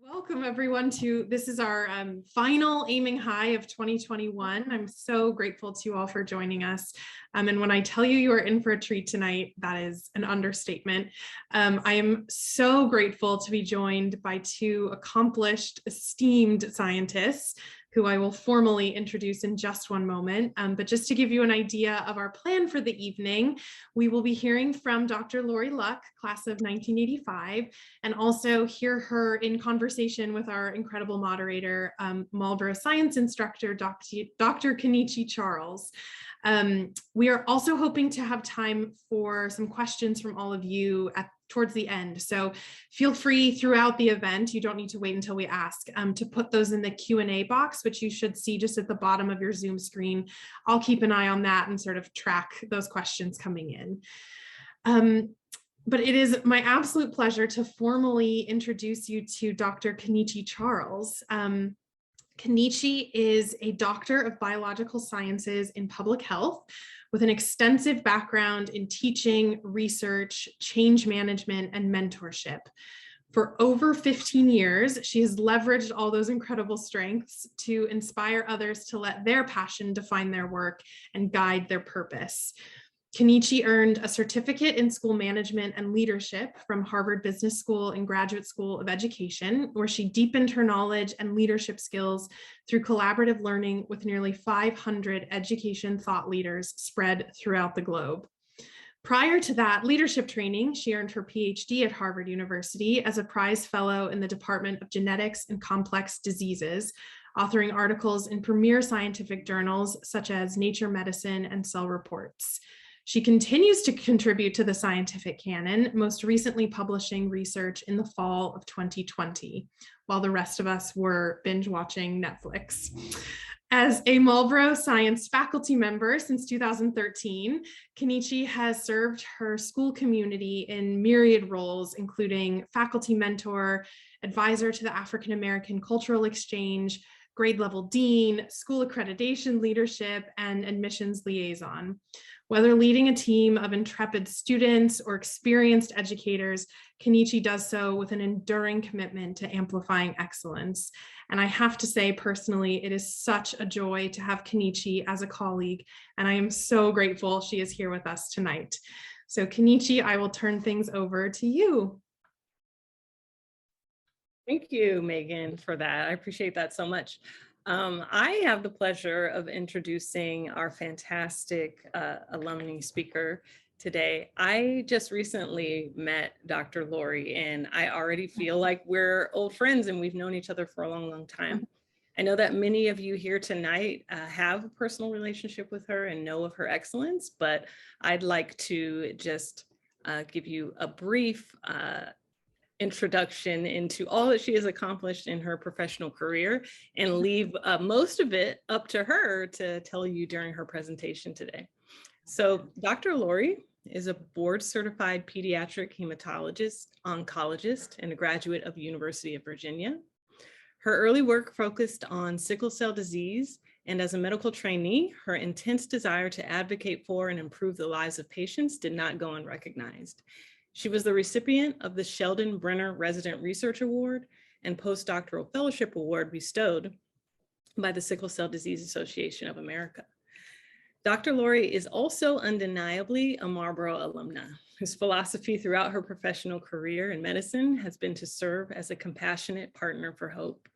Welcome everyone this is our final aiming high of 2021. I'm so grateful to you all for joining us. And when I tell you you are in for a treat tonight, that is an understatement. I am so grateful to be joined by two accomplished, esteemed scientists who I will formally introduce in just one moment. But just to give you an idea of our plan for the evening, we will be hearing from Dr. Lori Luck, class of 1985, and also hear her in conversation with our incredible moderator, Marlboro Science Instructor, Dr. Kenichi Charles. We are also hoping to have time for some questions from all of you towards the end. So feel free throughout the event, you don't need to wait until we ask, to put those in the Q&A box, which you should see just at the bottom of your Zoom screen. I'll keep an eye on that and sort of track those questions coming in. But it is my absolute pleasure to formally introduce you to Dr. Kenichi Charles. Kenichi is a doctor of biological sciences in public health with an extensive background in teaching, research, change management, and mentorship. For over 15 years, she has leveraged all those incredible strengths to inspire others to let their passion define their work and guide their purpose. Kenichi earned a certificate in school management and leadership from Harvard Business School and Graduate School of Education, where she deepened her knowledge and leadership skills through collaborative learning with nearly 500 education thought leaders spread throughout the globe. Prior to that leadership training, she earned her PhD at Harvard University as a prize fellow in the Department of Genetics and Complex Diseases, authoring articles in premier scientific journals such as Nature Medicine and Cell Reports. She continues to contribute to the scientific canon, most recently publishing research in the fall of 2020, while the rest of us were binge watching Netflix. As a Marlboro Science faculty member since 2013, Kenichi has served her school community in myriad roles, including faculty mentor, advisor to the African American Cultural Exchange, grade level dean, school accreditation leadership, and admissions liaison. Whether leading a team of intrepid students or experienced educators, Kenichi does so with an enduring commitment to amplifying excellence. And I have to say personally, it is such a joy to have Kenichi as a colleague, and I am so grateful she is here with us tonight. So Kenichi, I will turn things over to you. Thank you, Megan, for that. I appreciate that so much. I have the pleasure of introducing our fantastic alumni speaker today. I just recently met Dr. Lori, and I already feel like we're old friends and we've known each other for a long, long time. I know that many of you here tonight have a personal relationship with her and know of her excellence, but I'd like to just give you a brief introduction into all that she has accomplished in her professional career and leave most of it up to her to tell you during her presentation today. So Dr. Lori is a board certified pediatric hematologist, oncologist, and a graduate of the University of Virginia. Her early work focused on sickle cell disease, and as a medical trainee, her intense desire to advocate for and improve the lives of patients did not go unrecognized. She was the recipient of the Sheldon Brenner Resident Research Award and Postdoctoral Fellowship Award bestowed by the Sickle Cell Disease Association of America. Dr. Lori is also undeniably a Marlboro alumna, whose philosophy throughout her professional career in medicine has been to serve as a compassionate partner for hope.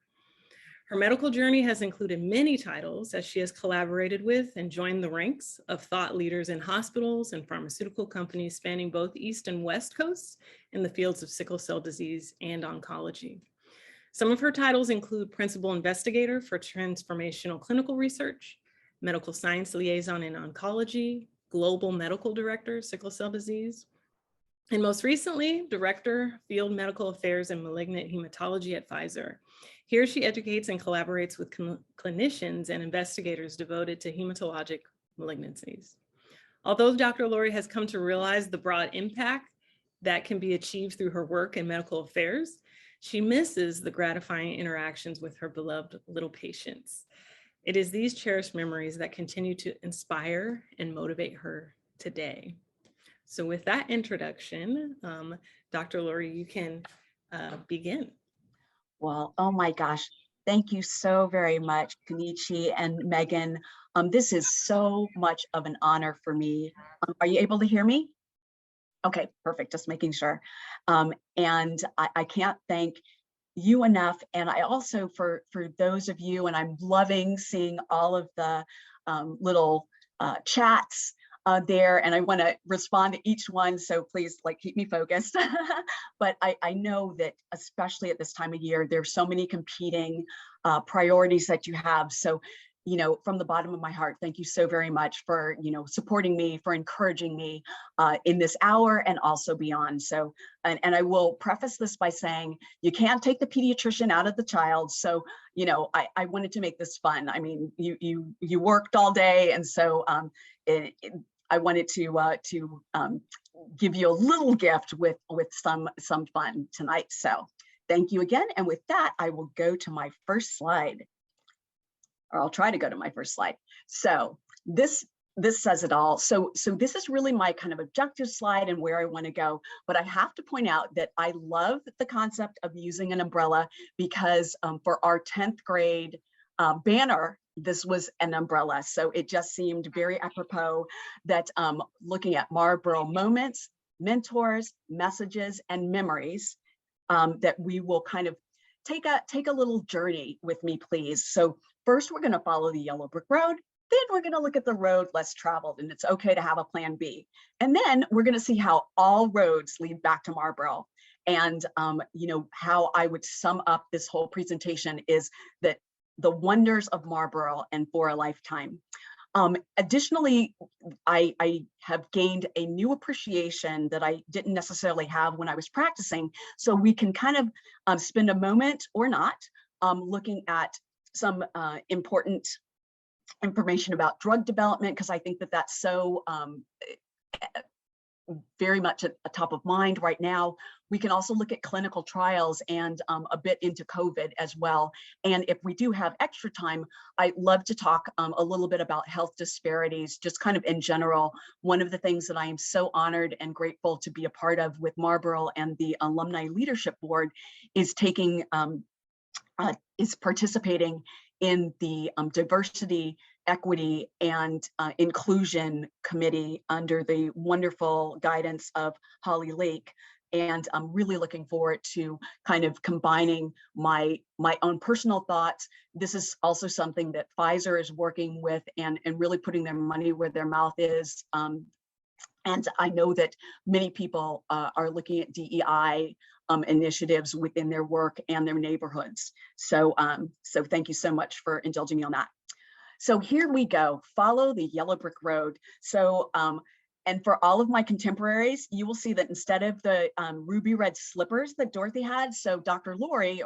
Her medical journey has included many titles as she has collaborated with and joined the ranks of thought leaders in hospitals and pharmaceutical companies spanning both East and West Coasts in the fields of sickle cell disease and oncology. Some of her titles include Principal Investigator for Transformational Clinical Research, Medical Science Liaison in Oncology, Global Medical Director, Sickle Cell Disease, and most recently, Director, Field Medical Affairs and Malignant Hematology at Pfizer. Here she educates and collaborates with clinicians and investigators devoted to hematologic malignancies. Although Dr. Lori has come to realize the broad impact that can be achieved through her work in medical affairs, she misses the gratifying interactions with her beloved little patients. It is these cherished memories that continue to inspire and motivate her today. So with that introduction, Dr. Lori, you can begin. Well, oh my gosh. Thank you so very much, Kenichi and Megan. This is so much of an honor for me. Are you able to hear me? Okay, perfect. Just making sure. And I can't thank you enough. And I also, for those of you, and I'm loving seeing all of the little chats there, and I want to respond to each one. So please, like, keep me focused. But I know that especially at this time of year, there's so many competing priorities that you have. So, you know, from the bottom of my heart, thank you so very much for, you know, supporting me, for encouraging me in this hour and also beyond. So, and I will preface this by saying, you can't take the pediatrician out of the child. So, you know, I wanted to make this fun. I mean, you worked all day, and so I wanted to give you a little gift with some fun tonight. So, thank you again. And with that, I will go to my first slide, or I'll try to go to my first slide. So this says it all. So this is really my kind of objective slide and where I want to go. But I have to point out that I love the concept of using an umbrella, because for our 10th grade banner, this was an umbrella. So it just seemed very apropos that looking at Marlboro moments, mentors, messages, and memories, that we will kind of take a little journey with me, please. So first, we're going to follow the yellow brick road. Then we're going to look at the road less traveled, and it's okay to have a plan B. And then we're going to see how all roads lead back to Marlboro. And you know, how I would sum up this whole presentation is that the wonders of Marlboro and for a lifetime. Additionally, I have gained a new appreciation that I didn't necessarily have when I was practicing. So we can kind of spend a moment or not looking at some important information about drug development, because I think that that's so very much at top of mind right now. We can also look at clinical trials and a bit into COVID as well. And if we do have extra time, I'd love to talk a little bit about health disparities, just kind of in general. One of the things that I am so honored and grateful to be a part of with Marlboro and the Alumni Leadership Board is participating in the diversity, equity, and inclusion committee under the wonderful guidance of Holly Lake. And I'm really looking forward to kind of combining my own personal thoughts. This is also something that Pfizer is working with and really putting their money where their mouth is. And I know that many people are looking at DEI initiatives within their work and their neighborhoods. So, so thank you so much for indulging me on that. So here we go, follow the yellow brick road. So, and for all of my contemporaries, you will see that instead of the ruby red slippers that Dorothy had, so Dr. Lori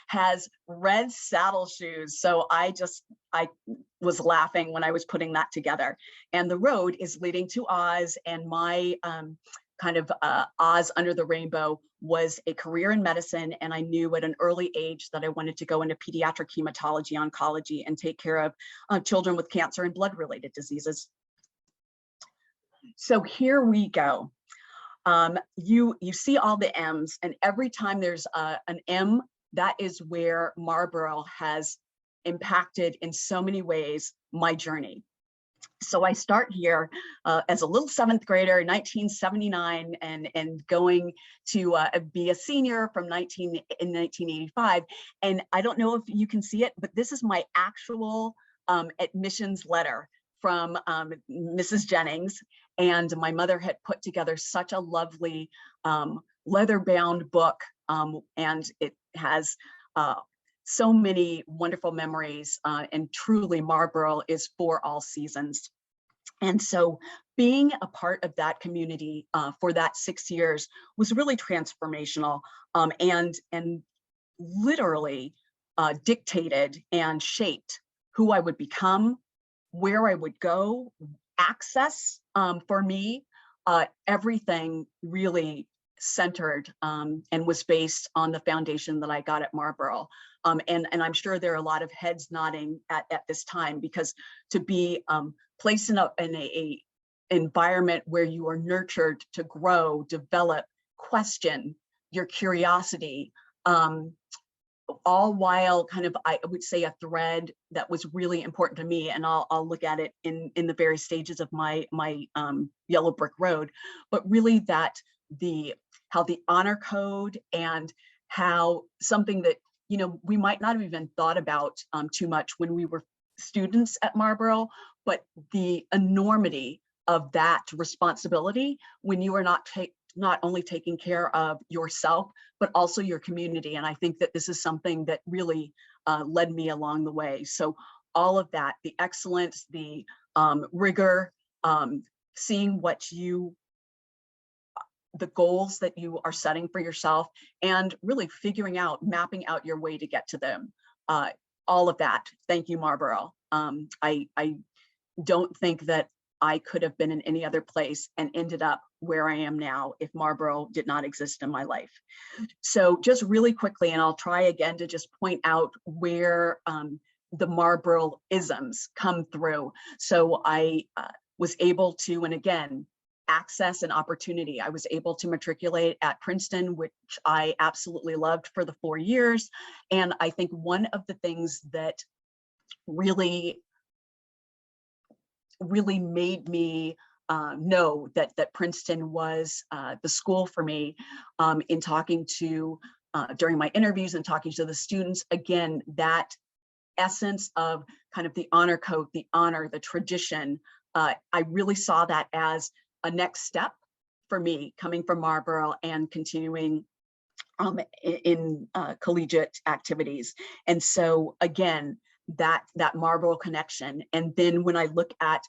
has red saddle shoes. So I was laughing when I was putting that together. And the road is leading to Oz, and my kind of Oz under the rainbow was a career in medicine. And I knew at an early age that I wanted to go into pediatric hematology oncology and take care of children with cancer and blood-related diseases. So here we go. You see all the M's, and every time there's an M, that is where Marlboro has impacted in so many ways my journey. So I start here as a little 7th grader in 1979 and going to be a senior in 1985. And I don't know if you can see it, but this is my actual admissions letter from Mrs. Jennings. And my mother had put together such a lovely leather-bound book, and it has so many wonderful memories, and truly Marlboro is for all seasons. And so being a part of that community for that 6 years was really transformational, and literally dictated and shaped who I would become, where I would go, access for me, everything really centered and was based on the foundation that I got at Marlboro. And I'm sure there are a lot of heads nodding at this time, because to be placed in a environment where you are nurtured to grow, develop, question your curiosity, all while kind of, I would say, a thread that was really important to me, and I'll look at it in the various stages of my yellow brick road, but really that how the honor code and how something that, you know, we might not have even thought about too much when we were students at Marlboro, but the enormity of that responsibility when you are not only taking care of yourself, but also your community. And I think that this is something that really led me along the way. So all of that, the excellence, the rigor, seeing the goals that you are setting for yourself, and really mapping out your way to get to them. All of that. Thank you, Marlboro. I don't think that I could have been in any other place and ended up where I am now if Marlboro did not exist in my life. So just really quickly, and I'll try again to just point out where the Marlboro isms come through. So I was able to, and again, access and opportunity. I was able to matriculate at Princeton, which I absolutely loved for the 4 years. And I think one of the things that really made me know that Princeton was the school for me, in talking to, during my interviews and talking to the students, again, that essence of kind of the honor code, the honor, the tradition, I really saw that as a next step for me coming from Marlboro and continuing in collegiate activities. And so again, that Marlboro connection. And then when I look at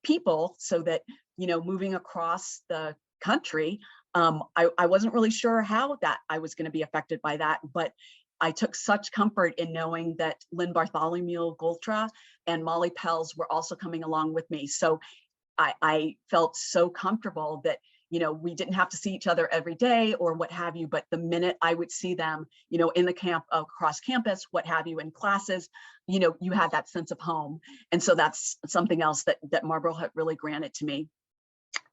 people, so that, you know, moving across the country, I wasn't really sure how that I was going to be affected by that, but I took such comfort in knowing that Lynn Bartholomew Goltra and Molly Pels were also coming along with me. So I felt so comfortable that, you know, we didn't have to see each other every day or what have you, but the minute I would see them, you know, in the camp, across campus, what have you, in classes, you know, you had that sense of home. And so that's something else that Marlboro had really granted to me.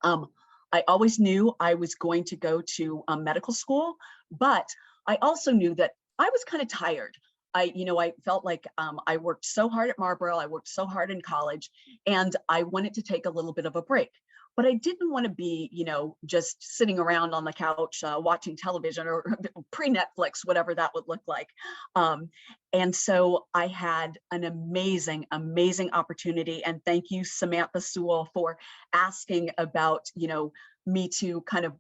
I always knew I was going to go to medical school, but I also knew that I was kind of tired. I felt like I worked so hard at Marlboro, I worked so hard in college, and I wanted to take a little bit of a break. But I didn't want to be, you know, just sitting around on the couch watching television or pre-Netflix, whatever that would look like. And so I had an amazing, amazing opportunity. And thank you, Samantha Sewell, for asking about, you know, me to kind of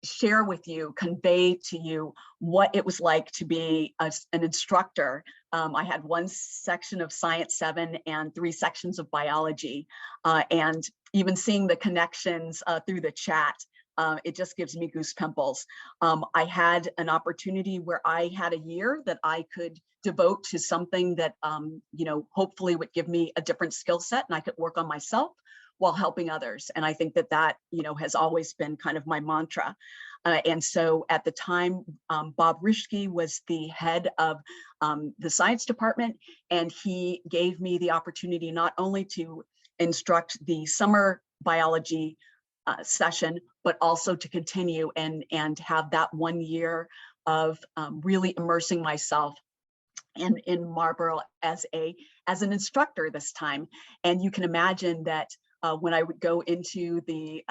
share with you, convey to you what it was like to be an instructor. I had one section of Science 7 and 3 sections of biology, and even seeing the connections through the chat, it just gives me goose pimples. I had an opportunity where I had a year that I could devote to something that, you know, hopefully would give me a different skill set, and I could work on myself while helping others. And I think that, you know, has always been kind of my mantra. And so at the time, Bob Rischke was the head of the science department, and he gave me the opportunity not only to instruct the summer biology session, but also to continue and have that 1 year of really immersing myself in Marlboro as an instructor this time. And you can imagine that when I would go into the,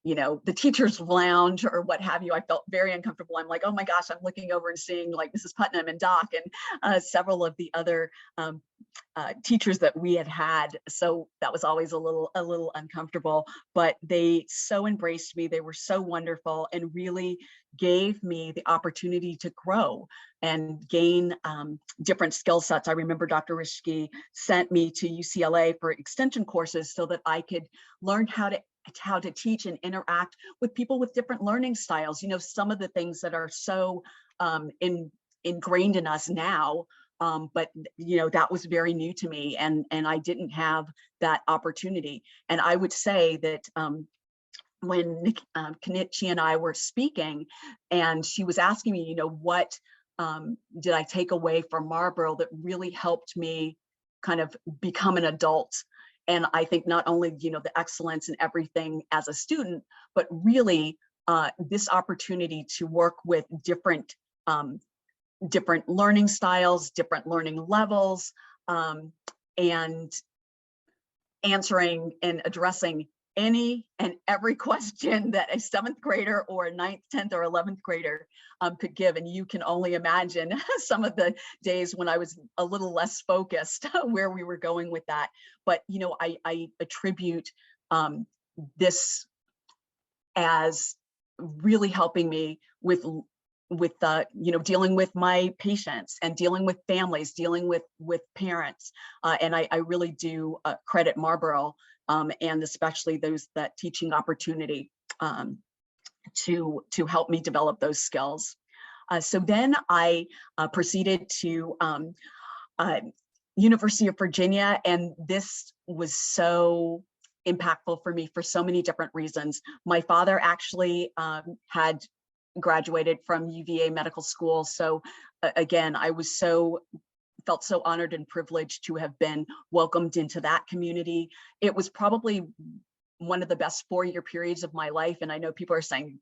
you know, the teacher's lounge or what have you, I felt very uncomfortable. I'm like, oh my gosh, I'm looking over and seeing like Mrs. Putnam and Doc and several of the other teachers that we had. So that was always a little uncomfortable, but they so embraced me. They were so wonderful and really gave me the opportunity to grow and gain different skill sets. I remember Dr. Rischke sent me to UCLA for extension courses so that I could learn how to teach and interact with people with different learning styles. You know, some of the things that are so ingrained in us now, but you know, that was very new to me, and I didn't have that opportunity. And I would say that when Kenichi and I were speaking, and she was asking me, you know, what did I take away from Marlboro that really helped me kind of become an adult? And I think not only, you know, the excellence and everything as a student, but really this opportunity to work with different different learning styles, different learning levels, and answering and addressing any and every question that a 7th grader or a 9th, 10th, or 11th grader could give. And you can only imagine some of the days when I was a little less focused where we were going with that. But, you know, I attribute this as really helping me with you know, dealing with my patients and dealing with families, dealing with parents. And I really do credit Marlboro and especially that teaching opportunity to help me develop those skills. So then I proceeded to University of Virginia, and this was so impactful for me for so many different reasons. My father actually had graduated from UVA Medical School. So again, I was felt so honored and privileged to have been welcomed into that community. It was probably one of the best 4-year periods of my life. And I know people are saying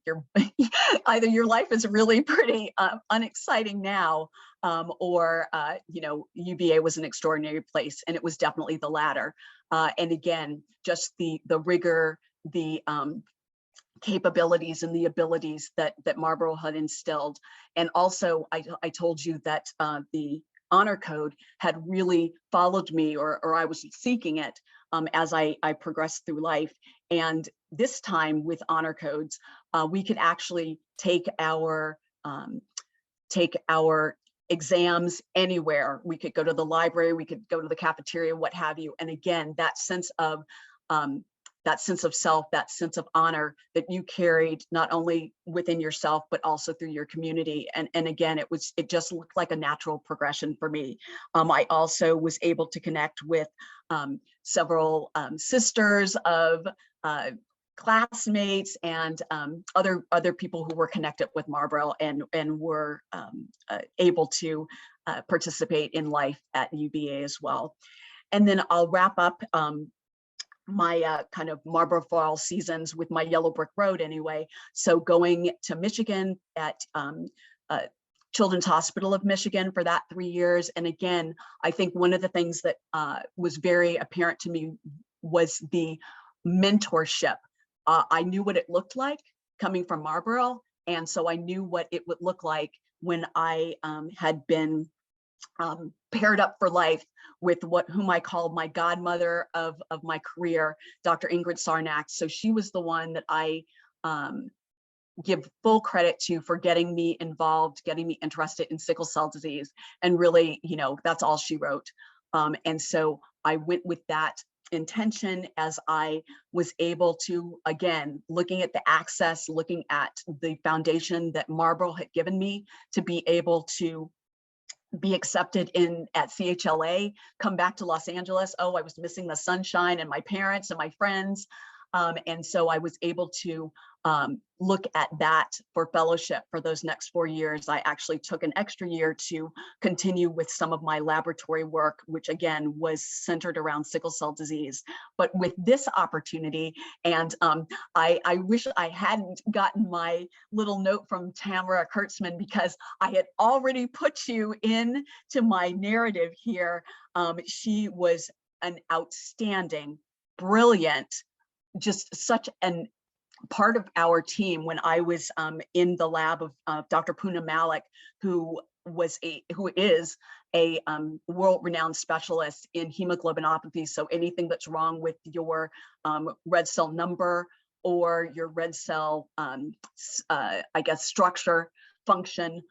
either your life is really pretty unexciting now, or you know, UVA was an extraordinary place, and it was definitely the latter. And again, just the rigor, the capabilities and the abilities that Marlboro had instilled. And also, I told you that the honor code had really followed me, or I was seeking it as I progressed through life. And this time with honor codes, we could actually take our exams anywhere. We could go to the library, we could go to the cafeteria, what have you. And again, that sense of self, that sense of honor that you carried not only within yourself, but also through your community. And again, it just looked like a natural progression for me. I also was able to connect with several sisters of classmates and other people who were connected with Marlboro and were able to participate in life at UVA as well. And then I'll wrap up my kind of Marlboro Fall seasons with my Yellow Brick Road anyway. So going to Michigan at Children's Hospital of Michigan for that 3 years. And again, I think one of the things that was very apparent to me was the mentorship. I knew what it looked like coming from Marlboro. And so I knew what it would look like when I had been paired up for life with whom I called my godmother of my career, Dr. Ingrid Sarnak. So she was the one that I give full credit to for getting me involved, getting me interested in sickle cell disease. And really, you know, that's all she wrote. And so I went with that intention as I was able to, again, looking at the access, looking at the foundation that Marlboro had given me to be able to be accepted at CHLA, come back to Los Angeles. Oh, I was missing the sunshine and my parents and my friends. And so I was able to look at that for fellowship for those next 4 years. I actually took an extra year to continue with some of my laboratory work, which again was centered around sickle cell disease. But with this opportunity, and I wish I hadn't gotten my little note from Tamara Kurtzman, because I had already put you into my narrative here. She was an outstanding, brilliant, just such an part of our team when I was in the lab of Dr. Poonam Malik, who is a world-renowned specialist in hemoglobinopathy. So anything that's wrong with your red cell number or your red cell, I guess, structure, function.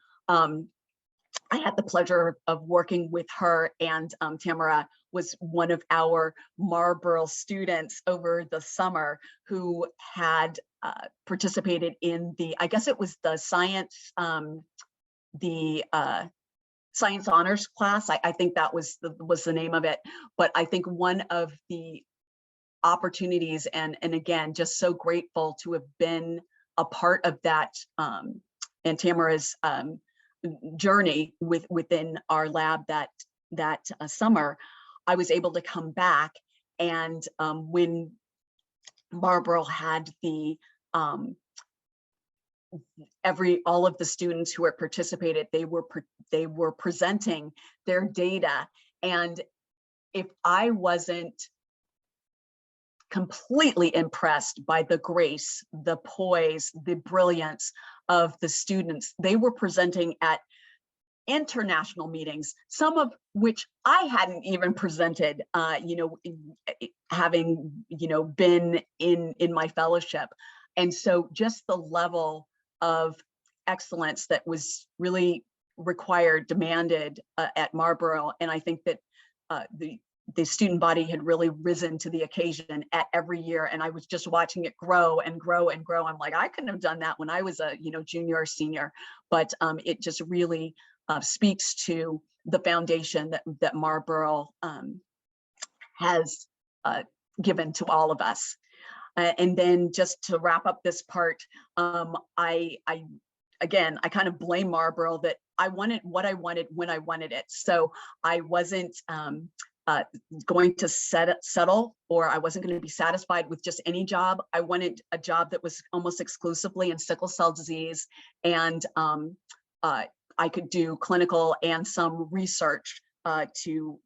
I had the pleasure of working with her, and Tamara was one of our Marlboro students over the summer who had participated in I guess it was the science, science honors class. I think that was the name of it. But I think one of the opportunities, and again, just so grateful to have been a part of that, and Tamara's journey within our lab that summer. I was able to come back, and when Marlboro had the all of the students who had participated, they were presenting their data. And if I wasn't completely impressed by the grace, the poise, the brilliance of the students, they were presenting at international meetings, some of which I hadn't even presented, having, been in my fellowship. And so just the level of excellence that was really required, demanded at Marlborough. And I think that the student body had really risen to the occasion at every year. And I was just watching it grow and grow and grow. I'm like, I couldn't have done that when I was a junior or senior, but it just really speaks to the foundation that Marlborough has given to all of us. And then just to wrap up this part, I kind of blame Marlborough that I wanted what I wanted when I wanted it. So I wasn't going to settle, or I wasn't going to be satisfied with just any job. I wanted a job that was almost exclusively in sickle cell disease, and I could do clinical and some research to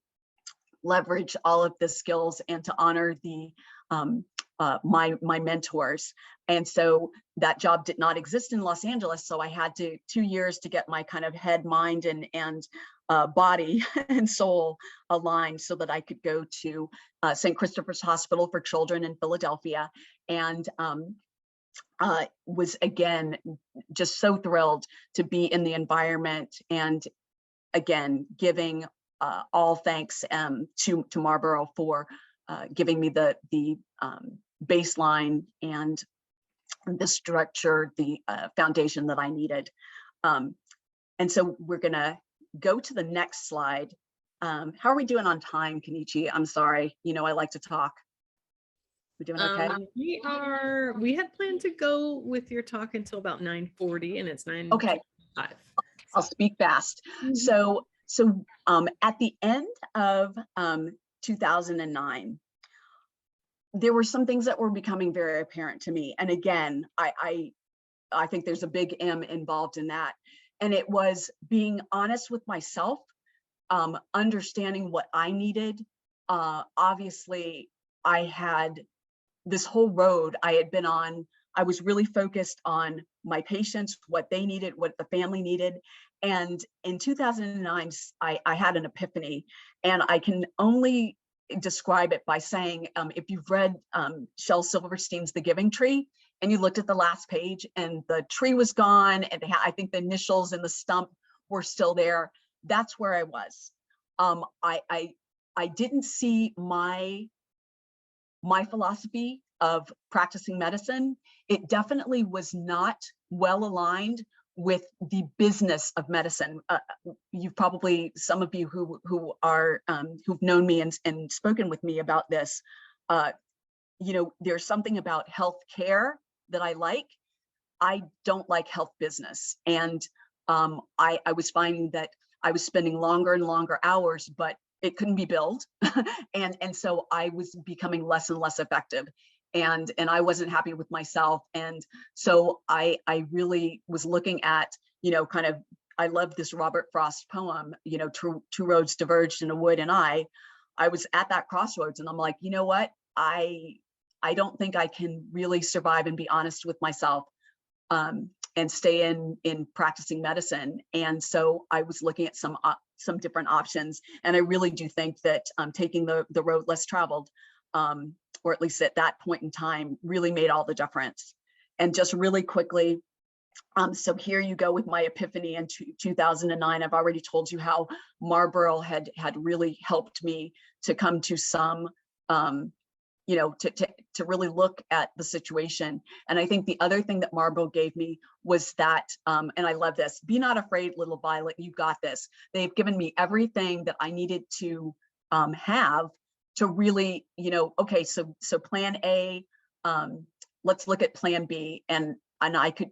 leverage all of the skills and to honor the my mentors. And so that job did not exist in Los Angeles. So I had 2 years to get my kind of head, mind, and body and soul aligned so that I could go to St. Christopher's Hospital for Children in Philadelphia. And was again just so thrilled to be in the environment, and again giving all thanks to Marlborough for giving me the baseline and the structure, the foundation that I needed. And so we're gonna go to the next slide. How are we doing on time, Kenichi? I'm sorry, I like to talk. We doing okay? We had planned to go with your talk until about 9:40, and it's 9:05. Okay, I'll speak fast. Mm-hmm. So at the end of 2009, there were some things that were becoming very apparent to me. And again, I think there's a big M involved in that. And it was being honest with myself, understanding what I needed. Obviously, I had this whole road I had been on. I was really focused on my patients, what they needed, what the family needed. And in 2009, I had an epiphany, and I can only describe it by saying, if you've read Shel Silverstein's The Giving Tree, and you looked at the last page and the tree was gone, and I think the initials and the stump were still there, that's where I was. I didn't see my philosophy of practicing medicine. It definitely was not well aligned with the business of medicine. You've probably, some of you who are who've known me and spoken with me about this, there's something about healthcare that I like. I don't like health business, and I was finding that I was spending longer and longer hours, but it couldn't be billed, and so I was becoming less and less effective, and I wasn't happy with myself. And so I really was looking at, I love this Robert Frost poem, two roads diverged in a wood, and I was at that crossroads, and I'm like, you know what, I don't think I can really survive and be honest with myself and stay in practicing medicine. And so I was looking at some different options. And I really do think that taking the road less traveled, or at least at that point in time, really made all the difference. And just really quickly, so here you go with my epiphany in 2009. I've already told you how Marlborough had really helped me to come to some, to really look at the situation. And I think the other thing that Marlborough gave me was that, and I love this, be not afraid, little Violet, you got this. They've given me everything that I needed to have to really, okay, so plan A, let's look at plan B, and I could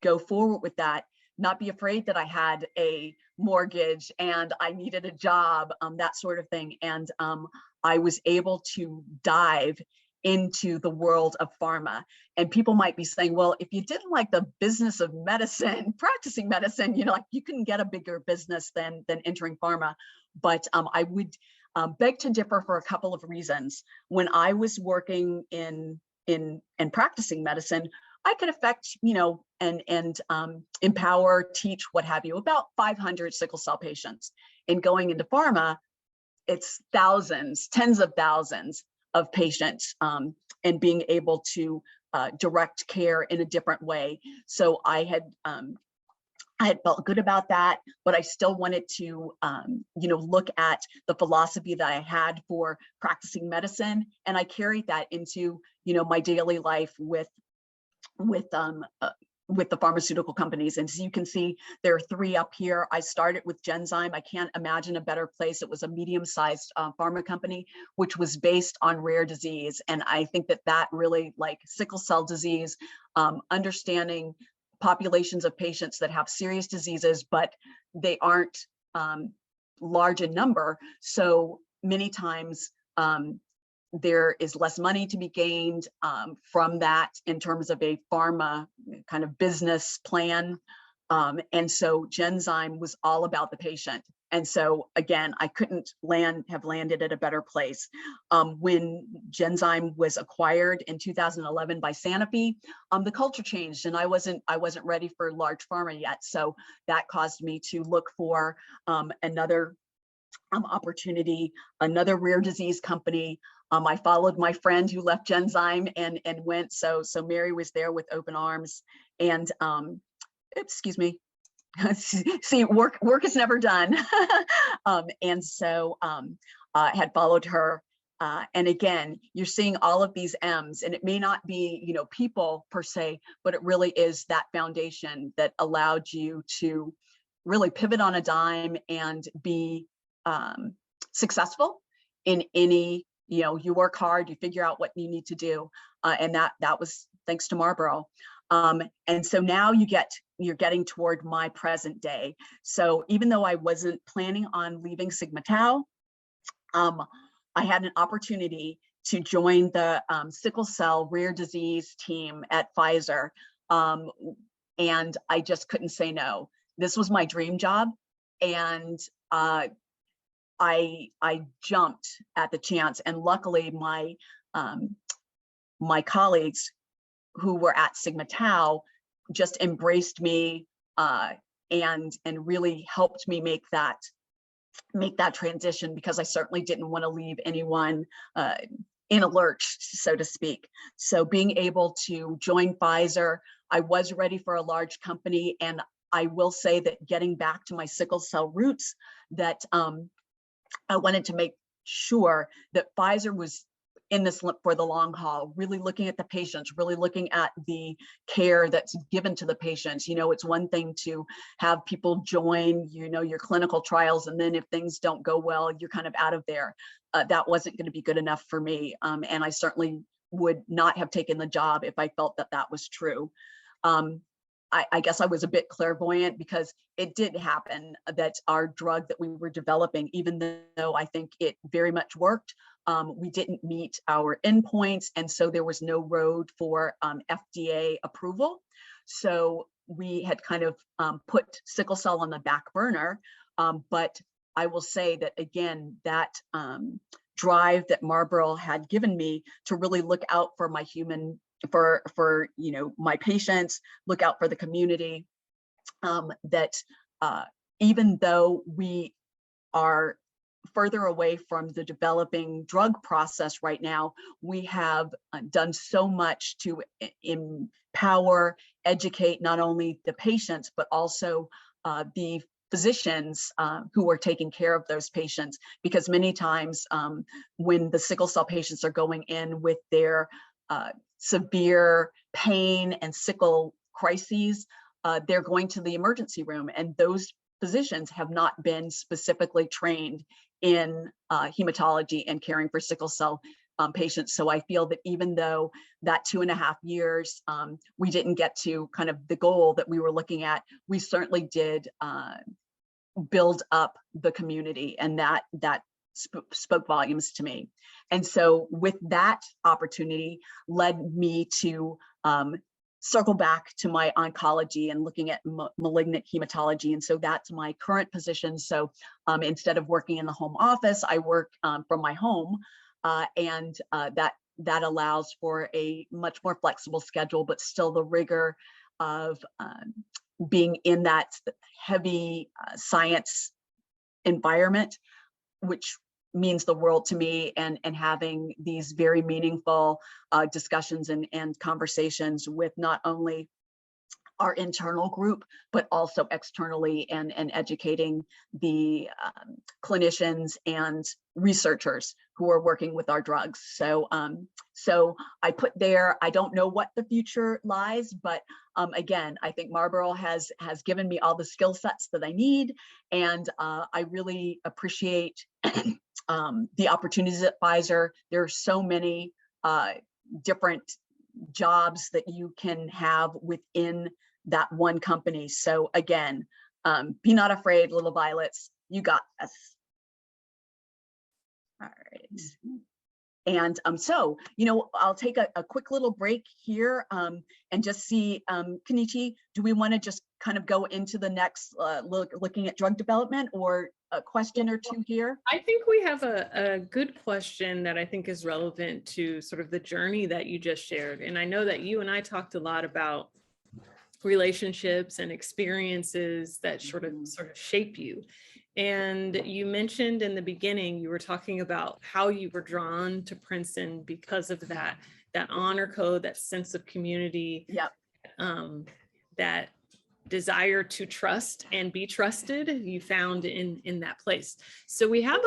go forward with that, not be afraid that I had a mortgage and I needed a job, that sort of thing. And I was able to dive into the world of pharma. And people might be saying, well, if you didn't like the business of medicine, practicing medicine, you know, like you couldn't get a bigger business than entering pharma. But I would beg to differ for a couple of reasons. When I was working in practicing medicine, I could affect, you know, and empower, teach, what have you, about 500 sickle cell patients. And going into pharma, it's thousands, tens of thousands of patients, and being able to direct care in a different way. So I had felt good about that, but I still wanted to, you know, look at the philosophy that I had for practicing medicine, and I carried that into, you know, my daily life with the pharmaceutical companies. And as you can see, there are 3 up here. I started with Genzyme. I can't imagine a better place. It was a medium-sized pharma company, which was based on rare disease. And I think that really, like sickle cell disease, understanding populations of patients that have serious diseases, but they aren't large in number. So many times, there is less money to be gained from that in terms of a pharma kind of business plan. And so Genzyme was all about the patient. And so again, I couldn't have landed at a better place. When Genzyme was acquired in 2011 by Sanofi, the culture changed, and I wasn't ready for large pharma yet. So that caused me to look for another opportunity, another rare disease company. I followed my friend who left Genzyme and went. So Mary was there with open arms. And excuse me. See, work is never done. And so I had followed her. And again, you're seeing all of these M's, and it may not be, you know, people per se, but it really is that foundation that allowed you to really pivot on a dime and be successful in any, you know, you work hard, you figure out what you need to do. And that was thanks to Marlboro. And so now you're getting toward my present day. So even though I wasn't planning on leaving Sigma Tau, I had an opportunity to join the sickle cell rare disease team at Pfizer. And I just couldn't say no. This was my dream job. And I jumped at the chance, and luckily my colleagues who were at Sigma Tau just embraced me and really helped me make that transition, because I certainly didn't want to leave anyone in a lurch, so to speak. So being able to join Pfizer, I was ready for a large company, and I will say that getting back to my sickle cell roots, that I wanted to make sure that Pfizer was in this for the long haul, really looking at the patients, really looking at the care that's given to the patients. You know, it's one thing to have people join, you know, your clinical trials, and then if things don't go well, you're kind of out of there. That wasn't going to be good enough for me. And I certainly would not have taken the job if I felt that was true. I guess I was a bit clairvoyant, because it did happen that our drug that we were developing, even though I think it very much worked, we didn't meet our endpoints. And so there was no road for FDA approval. So we had kind of put sickle cell on the back burner. But I will say that, again, that drive that Marlboro had given me to really look out for my for you know, my patients, look out for the community, that even though we are further away from the developing drug process right now, we have done so much to empower, educate not only the patients, but also the physicians who are taking care of those patients. Because many times when the sickle cell patients are going in with their severe pain and sickle crises, they're going to the emergency room, and those physicians have not been specifically trained in hematology and caring for sickle cell patients. So I feel that even though that 2.5 years, we didn't get to kind of the goal that we were looking at, we certainly did build up the community, and that spoke volumes to me. And so with that opportunity led me to circle back to my oncology and looking at malignant hematology. And so that's my current position. So instead of working in the home office, I work from my home, and that allows for a much more flexible schedule, but still the rigor of being in that heavy science environment, which means the world to me, and having these very meaningful discussions and conversations with not only our internal group, but also externally, and educating the clinicians and researchers who are working with our drugs. So so I put there, I don't know what the future lies, but again, I think Marlboro has given me all the skill sets that I need, and I really appreciate the opportunities at Pfizer. There are so many different jobs that you can have within that one company. So again, be not afraid, little violets, you got this. All right. And so, I'll take a quick little break here and just see, Kenichi, do we want to just kind of go into the next looking at drug development, or a question or two here? I think we have a good question that I think is relevant to sort of the journey that you just shared. And I know that you and I talked a lot about relationships and experiences that sort of shape you. And you mentioned in the beginning, you were talking about how you were drawn to Princeton because of that honor code, that sense of community, Yep. that desire to trust and be trusted you found in that place. So we have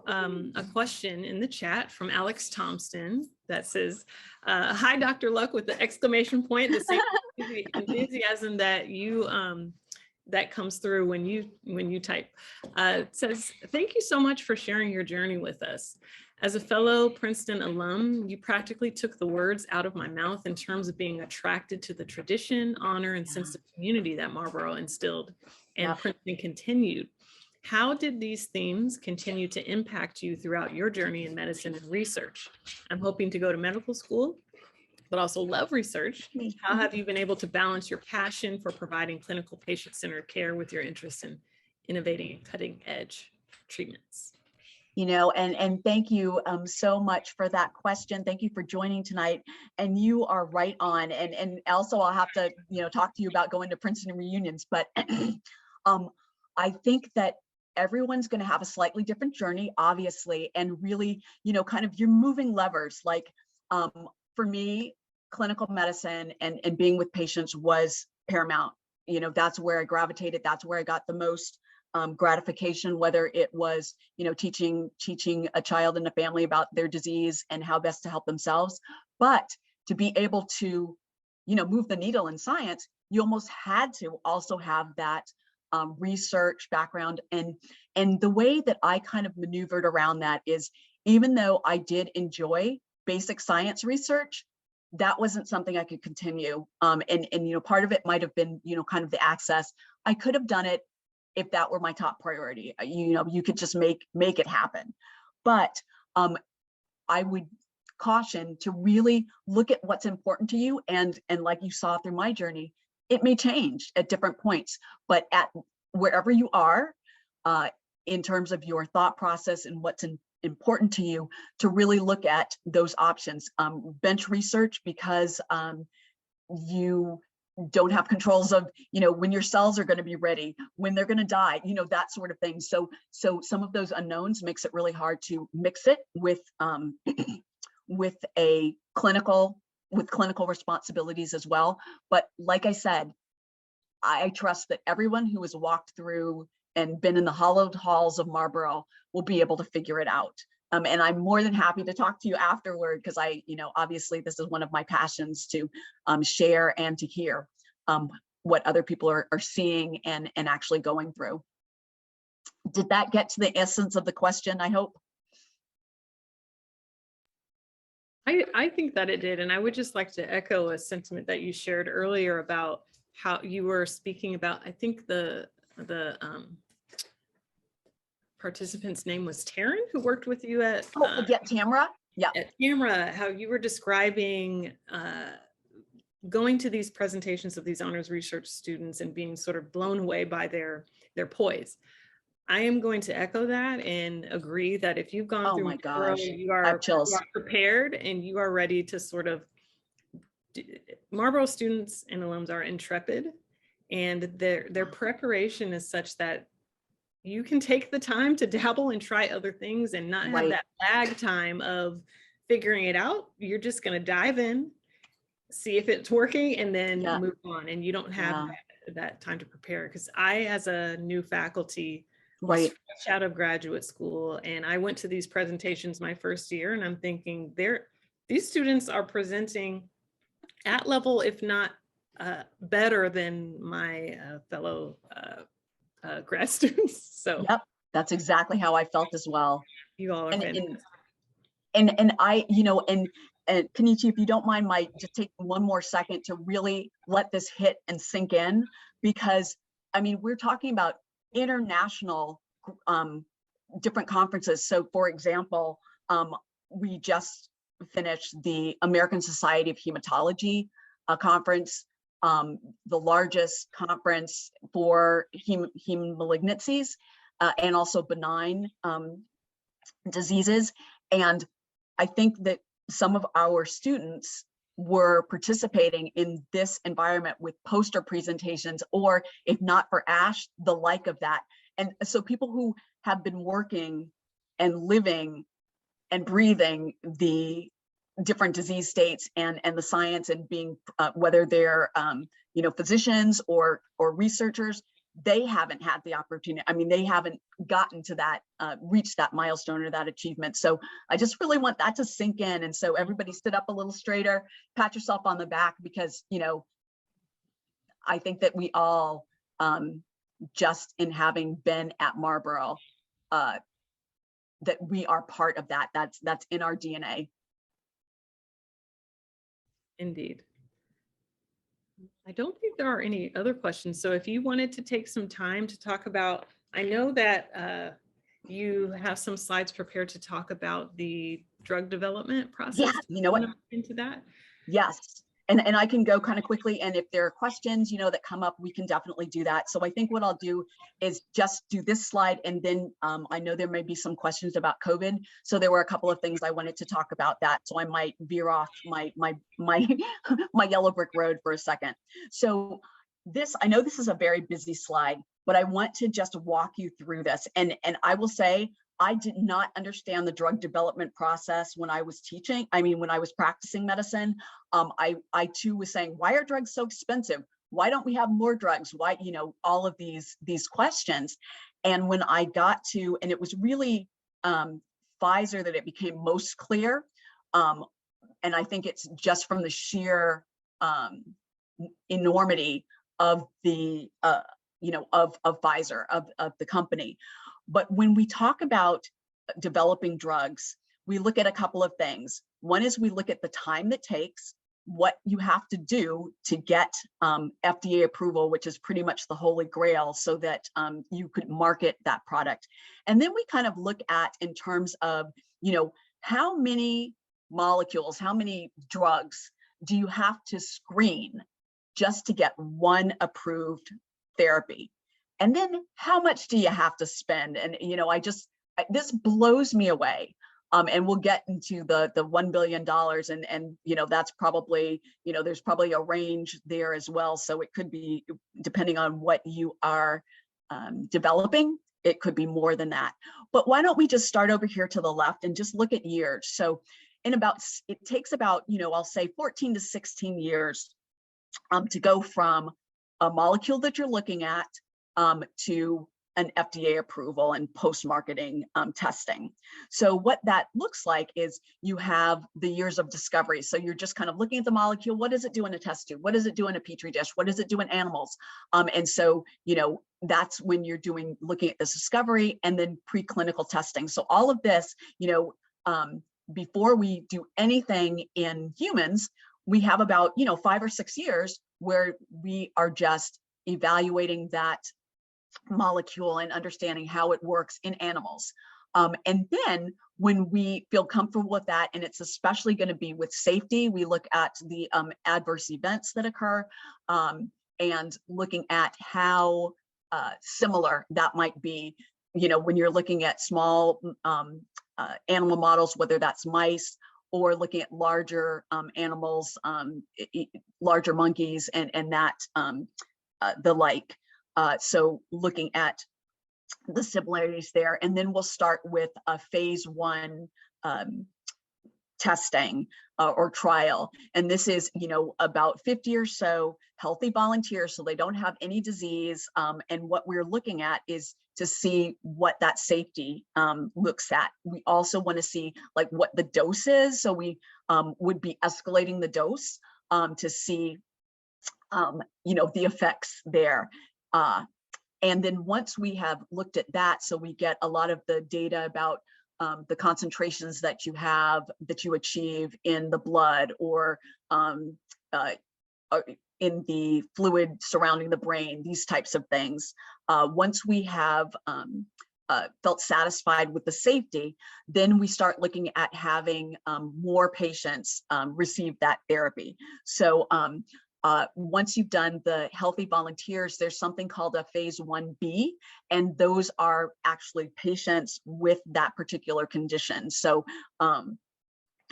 a question in the chat from Alex Thompson that says, hi, Dr. Luck, with the exclamation point, the same enthusiasm that you that comes through when you type. It says, thank you so much for sharing your journey with us. As a fellow Princeton alum, you practically took the words out of my mouth in terms of being attracted to the tradition, honor, and sense of community that Marlboro instilled, and Princeton continued. How did these themes continue to impact you throughout your journey in medicine and research? I'm hoping to go to medical school, but also love research. How have you been able to balance your passion for providing clinical patient-centered care with your interest in innovating and cutting-edge treatments? And thank you so much for that question. Thank you for joining tonight. And you are right on. And also I'll have to, talk to you about going to Princeton reunions, but I think that everyone's going to have a slightly different journey, obviously, and really, kind of you're moving levers. Like for me, clinical medicine and being with patients was paramount. That's where I gravitated. That's where I got the most gratification, whether it was, teaching a child and a family about their disease and how best to help themselves. But to be able to, move the needle in science, you almost had to also have that research background. And the way that I kind of maneuvered around that is, even though I did enjoy basic science research, that wasn't something I could continue. And part of it might have been, kind of the access. I could have done it if that were my top priority. You could just make it happen. But I would caution to really look at what's important to you. And like you saw through my journey, it may change at different points, but at wherever you are in terms of your thought process and what's important to you, to really look at those options. Bench research, because you don't have controls of, when your cells are going to be ready, when they're going to die, that sort of thing. So some of those unknowns makes it really hard to mix it with with clinical responsibilities as well. But like I said, I trust that everyone who has walked through and been in the hallowed halls of Marlboro will be able to figure it out. And I'm more than happy to talk to you afterward, because obviously this is one of my passions, to share and to hear what other people are seeing and actually going through. Did that get to the essence of the question, I hope? I think that it did. And I would just like to echo a sentiment that you shared earlier about how you were speaking about, I think the participant's name was Taryn, who worked with you at Yeah, Tamara. Yeah. at Tamara, how you were describing going to these presentations of these honors research students and being sort of blown away by their poise. I am going to echo that and agree that if you've gone through my Marlboro, gosh, you I have are chills. prepared and you are ready to sort of, Marlboro students and alums are intrepid, and their preparation is such that you can take the time to dabble and try other things and not have that lag time of figuring it out. You're just going to dive in, see if it's working, and then move on. And you don't have that time to prepare. Because I, as a new faculty, was fresh out of graduate school, and I went to these presentations my first year, and I'm thinking, these students are presenting at level, if not better than my fellow grad students. So yep, that's exactly how I felt as well. You all are fantastic. And I, you know, and Kenichi, if you don't mind, just take one more second to really let this hit and sink in, because I mean, we're talking about international different conferences. So for example, we just finished the American Society of Hematology conference, the largest conference for heme malignancies and also benign diseases. And I think that some of our students were participating in this environment with poster presentations, or if not for ASH, the like of that. And so people who have been working and living and breathing the different disease states and the science, and being whether they're you know, physicians or researchers, they haven't had the opportunity. I mean, they haven't gotten to that, reached that milestone or that achievement. So I just really want that to sink in. And so everybody sit up a little straighter, pat yourself on the back, because, you know, I think that we all, just in having been at Marlboro, that we are part of that. That's in our DNA. Indeed. I don't think there are any other questions. So if you wanted to take some time to talk about, I know that you have some slides prepared to talk about the drug development process. Yeah, you know what? Into that? Yes. And I can go kind of quickly. And if there are questions, you know, that come up, we can definitely do that. So I think what I'll do is just do this slide. And then I know there may be some questions about COVID. So there were a couple of things I wanted to talk about that. So I might veer off my my yellow brick road for a second. So this, I know this is a very busy slide, but I want to just walk you through this. And I will say, I did not understand the drug development process when I was teaching. I mean, when I was practicing medicine, I too was saying, why are drugs so expensive? Why don't we have more drugs? Why, you know, all of these questions. And when I got to, and it was really Pfizer that it became most clear. And I think it's just from the sheer enormity of the, you know, of Pfizer, of the company. But when we talk about developing drugs, we look at a couple of things. One is we look at the time that takes, what you have to do to get FDA approval, which is pretty much the holy grail, so that you could market that product. And then we kind of look at, in terms of, you know, how many molecules, how many drugs do you have to screen just to get one approved therapy? And then how much do you have to spend? And, you know, this blows me away. And we'll get into the $1 billion, and, you know, that's probably, you know, there's probably a range there as well. So it could be, depending on what you are developing, it could be more than that. But why don't we just start over here to the left and just look at years? So it takes about, you know, I'll say 14 to 16 years to go from a molecule that you're looking at to an FDA approval and post-marketing testing. So what that looks like is you have the years of discovery. So you're just kind of looking at the molecule. What does it do in a test tube? What does it do in a Petri dish? What does it do in animals? And so, you know, that's when you're looking at this discovery, and then preclinical testing. So all of this, you know, before we do anything in humans, we have about, you know, 5 or 6 years where we are just evaluating that molecule and understanding how it works in animals. And then when we feel comfortable with that, and it's especially going to be with safety, we look at the adverse events that occur, and looking at how similar that might be, when you're looking at small animal models, whether that's mice or looking at larger animals, larger monkeys, and that the like. So looking at the similarities there, and then we'll start with a phase 1 testing or trial. And this is, about 50 or so healthy volunteers, so they don't have any disease. And what we're looking at is to see what that safety looks at. We also want to see like what the dose is. So we would be escalating the dose to see, the effects there. And then once we have looked at that, so we get a lot of the data about the concentrations that you have, that you achieve in the blood or in the fluid surrounding the brain, these types of things. Once we have felt satisfied with the safety, then we start looking at having more patients receive that therapy. So once you've done the healthy volunteers, there's something called a phase 1B, and those are actually patients with that particular condition. So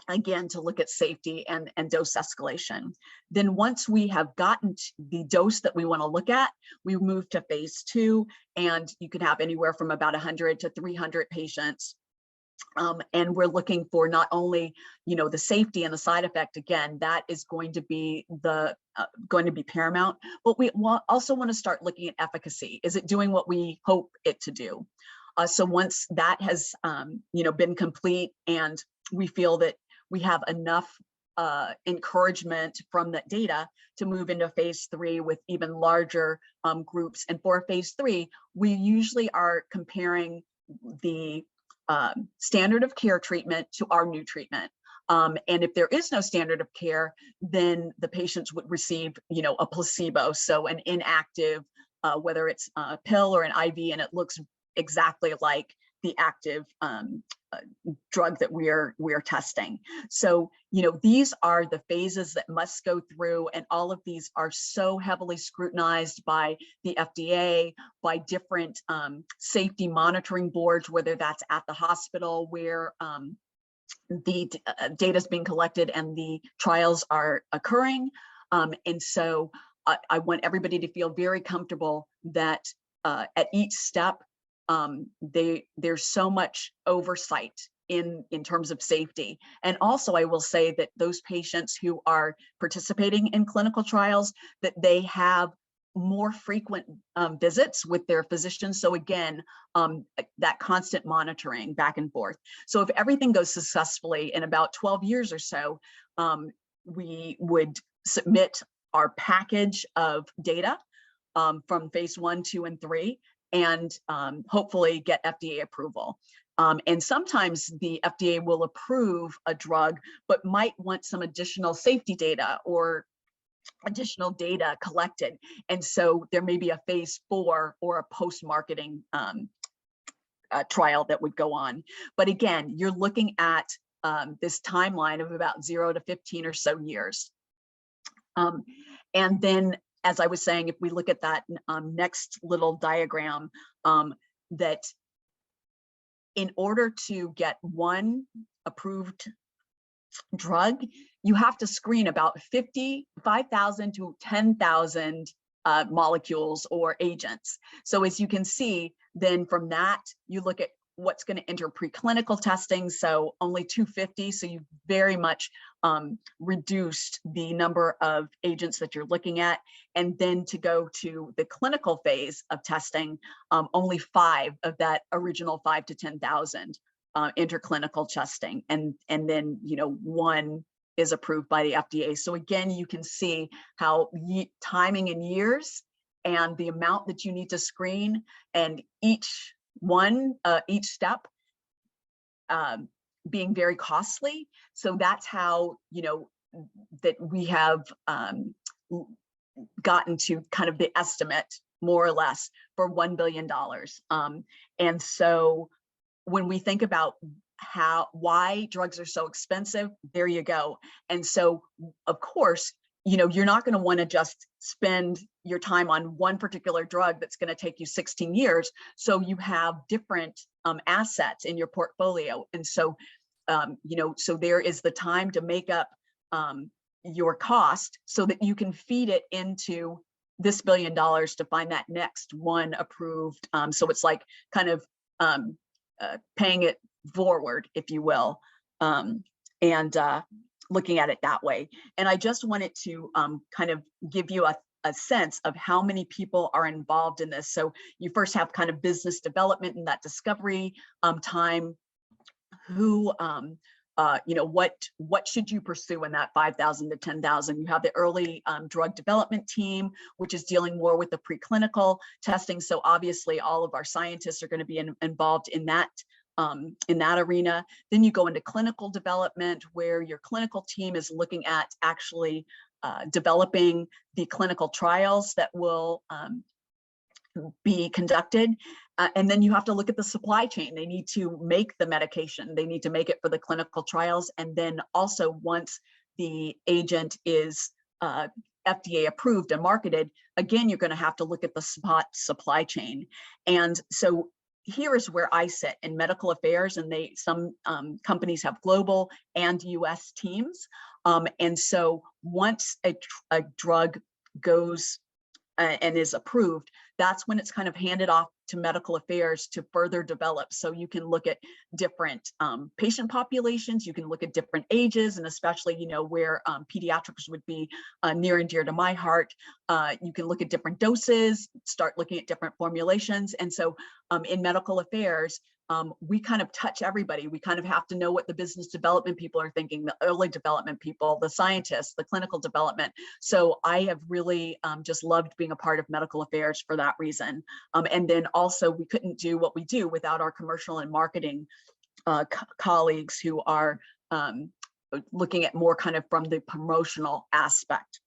again, to look at safety and dose escalation. Then once we have gotten to the dose that we want to look at, we move to phase 2, and you could have anywhere from about 100 to 300 patients. And we're looking for not only, the safety and the side effect, again, that is going to be paramount, but we also want to start looking at efficacy. Is it doing what we hope it to do? So once that has, been complete, and we feel that we have enough encouragement from that data to move into phase 3 with even larger groups. And for phase 3, we usually are comparing the standard of care treatment to our new treatment. And if there is no standard of care, then the patients would receive, a placebo, so an inactive, whether it's a pill or an IV, and it looks exactly like the active drug that we are testing. So, these are the phases that must go through, and all of these are so heavily scrutinized by the FDA, by different safety monitoring boards, whether that's at the hospital where the data is being collected and the trials are occurring. And so I want everybody to feel very comfortable that at each step, there's so much oversight in terms of safety. And also, I will say that those patients who are participating in clinical trials, that they have more frequent visits with their physicians. So again, that constant monitoring back and forth. So if everything goes successfully, in about 12 years or so, we would submit our package of data from phase 1, 2, and 3, and hopefully get FDA approval. And sometimes the FDA will approve a drug, but might want some additional safety data or additional data collected. And so there may be a phase 4 or a post-marketing trial that would go on. But again, you're looking at this timeline of about 0 to 15 or so years. And then, as I was saying, if we look at that next little diagram, that in order to get one approved drug, you have to screen about 5,000 to 10,000 molecules or agents. So as you can see, then from that, you look at what's going to enter preclinical testing, so only 250. So you've very much reduced the number of agents that you're looking at. And then to go to the clinical phase of testing, only 5 of that original 5 to 10,000 enter clinical testing. And then, 1 is approved by the FDA. So again, you can see how timing in years and the amount that you need to screen, and each step being very costly. So that's how, that we have gotten to kind of the estimate more or less, for $1 billion. And so when we think about why drugs are so expensive, there you go. And so, of course, you're not going to want to just spend your time on one particular drug that's going to take you 16 years. So you have different assets in your portfolio. And so, so there is the time to make up your cost so that you can feed it into this $1 billion to find that next one approved. So it's like kind of paying it forward, if you will, and looking at it that way. And I just wanted to kind of give you a sense of how many people are involved in this. So you first have kind of business development and that discovery time. Who, what should you pursue in that 5,000 to 10,000? You have the early drug development team, which is dealing more with the preclinical testing. So obviously all of our scientists are going to be involved in that arena. Then you go into clinical development, where your clinical team is looking at actually developing the clinical trials that will be conducted. And then you have to look at the supply chain. They need to make the medication. They need to make it for the clinical trials. And then also, once the agent is FDA approved and marketed, again, you're going to have to look at the supply chain. And so here is where I sit in medical affairs, and some companies have global and US teams. And so once a drug goes and is approved, that's when it's kind of handed off to medical affairs to further develop. So you can look at different patient populations, you can look at different ages, and especially, where pediatrics would be near and dear to my heart. You can look at different doses, start looking at different formulations. And so in medical affairs, we kind of touch everybody. We kind of have to know what the business development people are thinking, the early development people, the scientists, the clinical development. So I have really just loved being a part of medical affairs for that reason. And then also, we couldn't do what we do without our commercial and marketing colleagues who are looking at more kind of from the promotional aspect.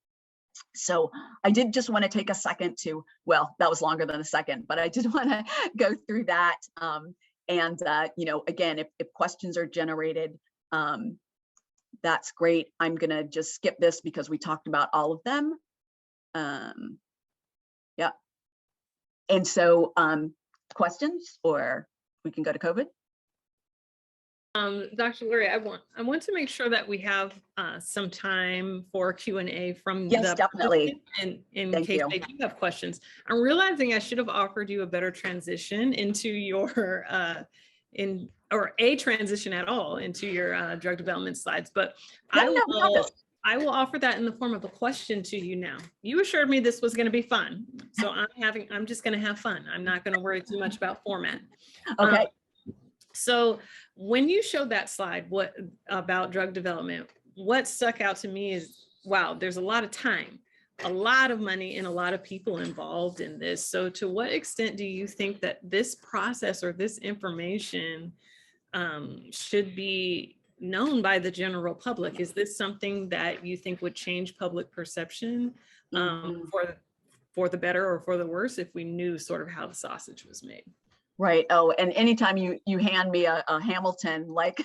So I did just want to take a second to, well, that was longer than a second, but I did want to go through that. And, again, if questions are generated, that's great. I'm going to just skip this because we talked about all of them. Yeah. And so questions, or we can go to COVID. Dr. Lurie, I want to make sure that we have some time for Q&A from yes, definitely. And in case they do have questions. I'm realizing I should have offered you a better transition into your a transition at all into your drug development slides, but I will offer that in the form of a question to you now. You assured me this was going to be fun, so I'm just going to have fun. I'm not going to worry too much about format. Okay. So when you showed that slide, what about drug development, what stuck out to me is, wow, there's a lot of time, a lot of money, and a lot of people involved in this. So to what extent do you think that this process or this information should be known by the general public? Is this something that you think would change public perception for the better or for the worse if we knew sort of how the sausage was made? Right. Oh, and anytime you hand me a Hamilton, like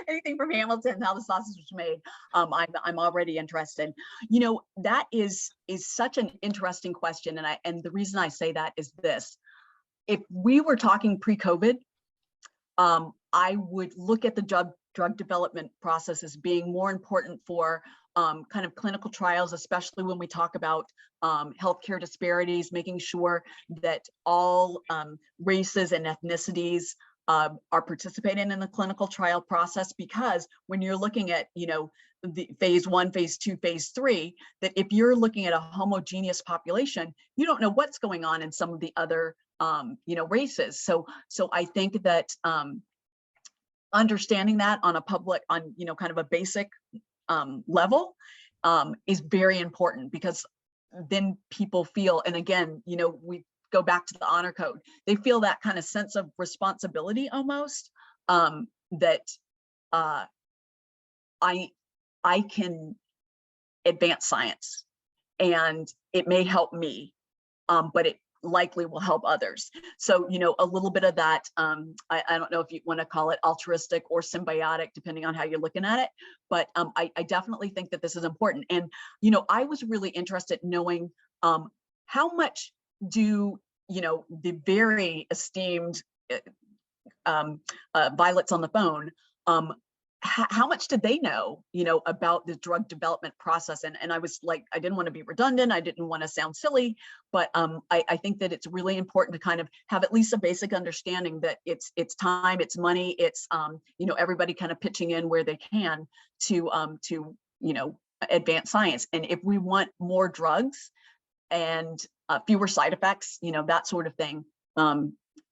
anything from Hamilton, how the sausage was made, I'm already interested. That is such an interesting question, and the reason I say that is this: if we were talking pre-COVID, I would look at the drug development process as being more important for kind of clinical trials, especially when we talk about healthcare disparities, making sure that all races and ethnicities are participating in the clinical trial process. Because when you're looking at, the phase 1, phase 2, phase 3, that if you're looking at a homogeneous population, you don't know what's going on in some of the other, races. So I think that understanding that on kind of a basic level is very important, because then people feel, and again, we go back to the honor code, they feel that kind of sense of responsibility almost, that I can advance science and it may help me. but it likely will help others. So, a little bit of that, I don't know if you want to call it altruistic or symbiotic, depending on how you're looking at it, but I definitely think that this is important. And, I was really interested in knowing how much do, the very esteemed Violet's on the phone, how much did they know, about the drug development process? And I was like, I didn't want to be redundant. I didn't want to sound silly, but I think that it's really important to kind of have at least a basic understanding that it's time, it's money, it's everybody kind of pitching in where they can to advance science. And if we want more drugs and fewer side effects, that sort of thing,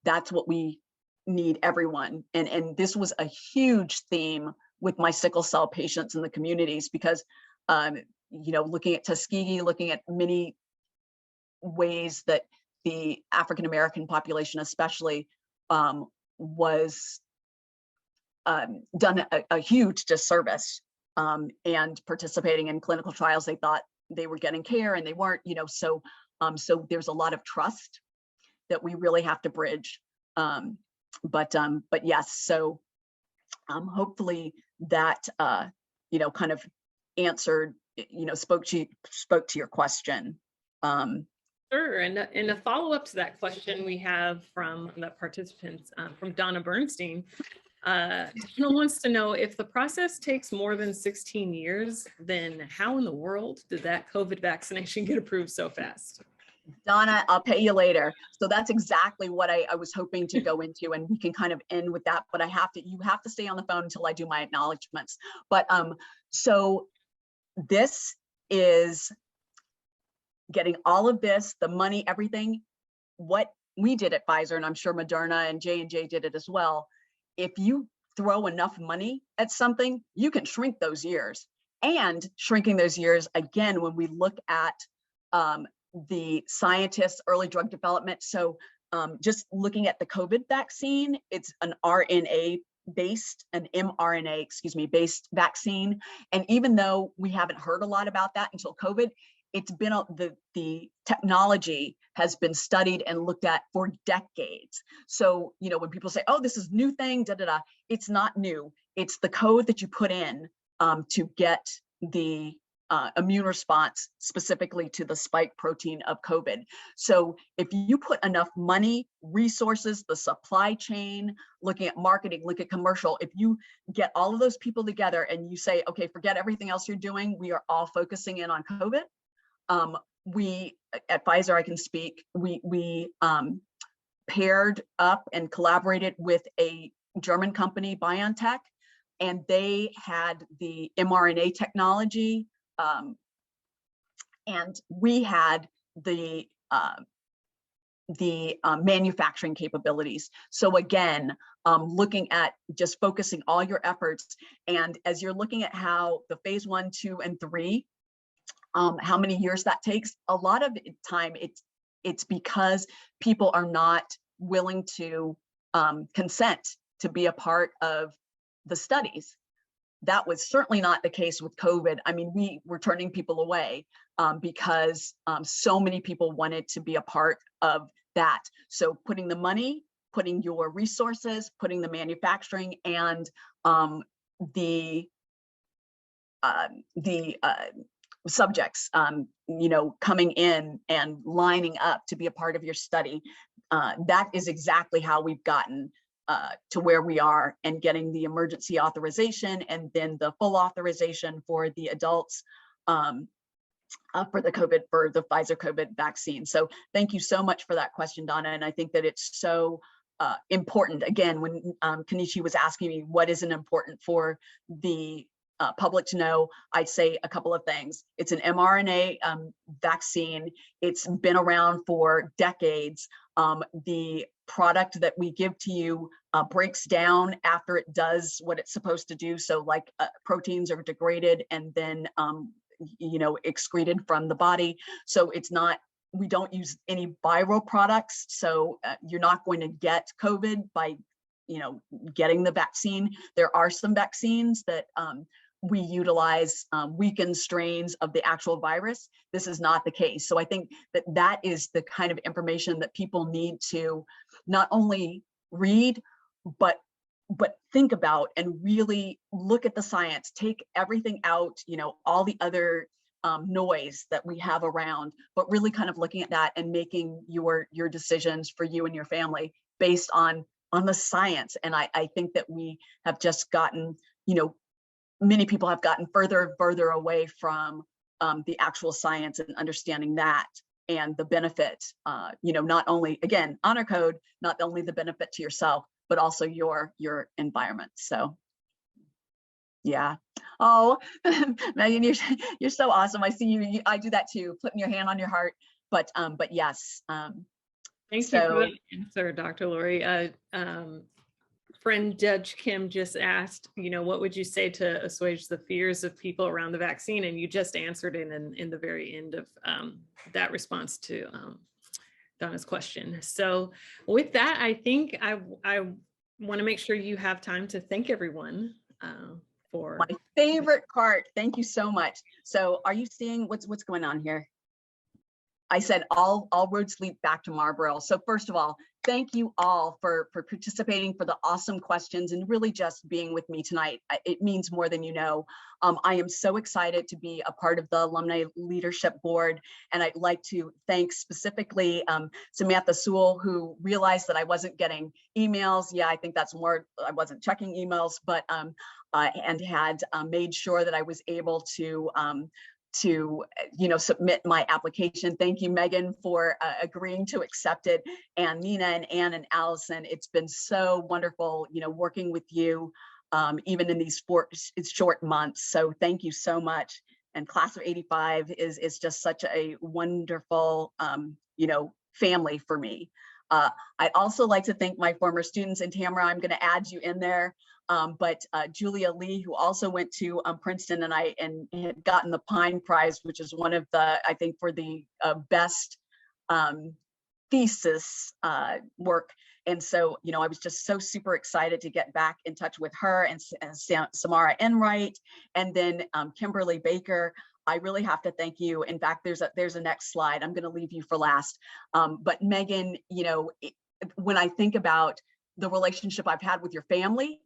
that's what we need, everyone. And this was a huge theme with my sickle cell patients in the communities, because looking at Tuskegee, looking at many ways that the African-American population especially was done a huge disservice, and participating in clinical trials, they thought they were getting care and they weren't, so there's a lot of trust that we really have to bridge. But yes, so hopefully that kind of answered, spoke to your question. Sure, and a follow-up to that question we have from the participants, from Donna Bernstein. Donna wants to know, if the process takes more than 16 years, then how in the world did that COVID vaccination get approved so fast? Donna, I'll pay you later. So that's exactly what I was hoping to go into, and we can kind of end with that, but you have to stay on the phone until I do my acknowledgements. But so this is getting all of this, the money, everything, what we did at Pfizer, and I'm sure Moderna and J&J did it as well. If you throw enough money at something, you can shrink those years. And shrinking those years, again, when we look at the scientists, early drug development. So just looking at the COVID vaccine, it's an mRNA based based vaccine. And even though we haven't heard a lot about that until COVID, it's been the technology has been studied and looked at for decades. So, when people say, oh, this is new thing, it's not new. It's the code that you put in to get the immune response specifically to the spike protein of COVID. So if you put enough money, resources, the supply chain, looking at marketing, look at commercial, if you get all of those people together and you say, okay, forget everything else you're doing, we are all focusing in on COVID. We at Pfizer, I can speak, we paired up and collaborated with a German company, BioNTech, and they had the mRNA technology, and we had the manufacturing capabilities. So again, looking at just focusing all your efforts, and as you're looking at how the phase 1, 2, and 3, how many years that takes, a lot of time it's because people are not willing to consent to be a part of the studies. That was certainly not the case with COVID. I mean, we were turning people away because so many people wanted to be a part of that. So putting the money, putting your resources, putting the manufacturing, and the subjects, coming in and lining up to be a part of your study. That is exactly how we've gotten to where we are, and getting the emergency authorization and then the full authorization for the adults for the Pfizer COVID vaccine. So thank you so much for that question, Donna. And I think that it's so important. Again, when Kenichi was asking me what isn't important for the public to know, I'd say a couple of things. It's an mRNA vaccine. It's been around for decades. The product that we give to you breaks down after it does what it's supposed to do. So like proteins are degraded and then, excreted from the body. So it's not, we don't use any viral products. So you're not going to get COVID by, getting the vaccine. There are some vaccines that we utilize weakened strains of the actual virus. This is not the case. So I think that that is the kind of information that people need to not only read, but think about and really look at the science, take everything out, all the other noise that we have around, but really kind of looking at that and making your decisions for you and your family based on the science. And I think that we have just gotten, many people have gotten further and further away from the actual science and understanding that and the benefit, not only, again, honor code, not only the benefit to yourself, but also your environment. So yeah. Oh, Megan, you're so awesome. I see you. I do that too, putting your hand on your heart. But yes. Thank you for the answer, Dr. Lori. Friend Judge Kim just asked, what would you say to assuage the fears of people around the vaccine? And you just answered it in the very end of that response to Donna's question. So with that, I think I want to make sure you have time to thank everyone for my favorite part. Thank you so much. So are you seeing what's going on here? I said all roads lead back to Marlboro. So first of all, thank you all for participating, for the awesome questions, and really just being with me tonight. It means more than you know. I am so excited to be a part of the Alumni Leadership Board, and I'd like to thank specifically Samantha Sewell, who realized that I wasn't getting emails. Yeah, I think that's more, I wasn't checking emails, but and had made sure that I was able to submit my application. Thank you, Megan, for agreeing to accept it, and Nina and Ann and Allison. It's been so wonderful, working with you, even in these short months. So thank you so much. And class of '85 is just such a wonderful, family for me. I'd also like to thank my former students, and Tamara, I'm going to add you in there. But Julia Lee, who also went to Princeton, and had gotten the Pine Prize, which is one of the, I think, for the best thesis work. And so, I was just so super excited to get back in touch with her and Samara Enright, and then Kimberly Baker. I really have to thank you. In fact, there's a next slide. I'm going to leave you for last. But Megan, when I think about the relationship I've had with your family,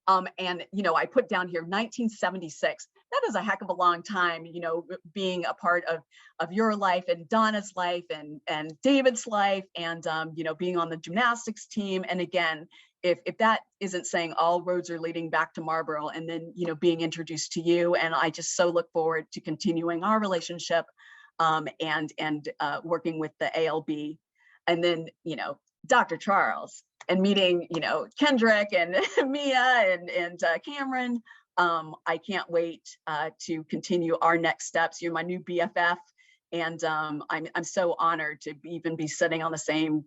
and I put down here 1976. That is a heck of a long time, being a part of your life and Donna's life and David's life, and being on the gymnastics team. And again, if that isn't saying all roads are leading back to Marlboro, and then being introduced to you, and I just so look forward to continuing our relationship, and working with the ALB, and then Dr. Charles, and meeting, Kendrick and Mia and Cameron. I can't wait to continue our next steps. You're my new BFF, and I'm so honored to even be sitting on the same,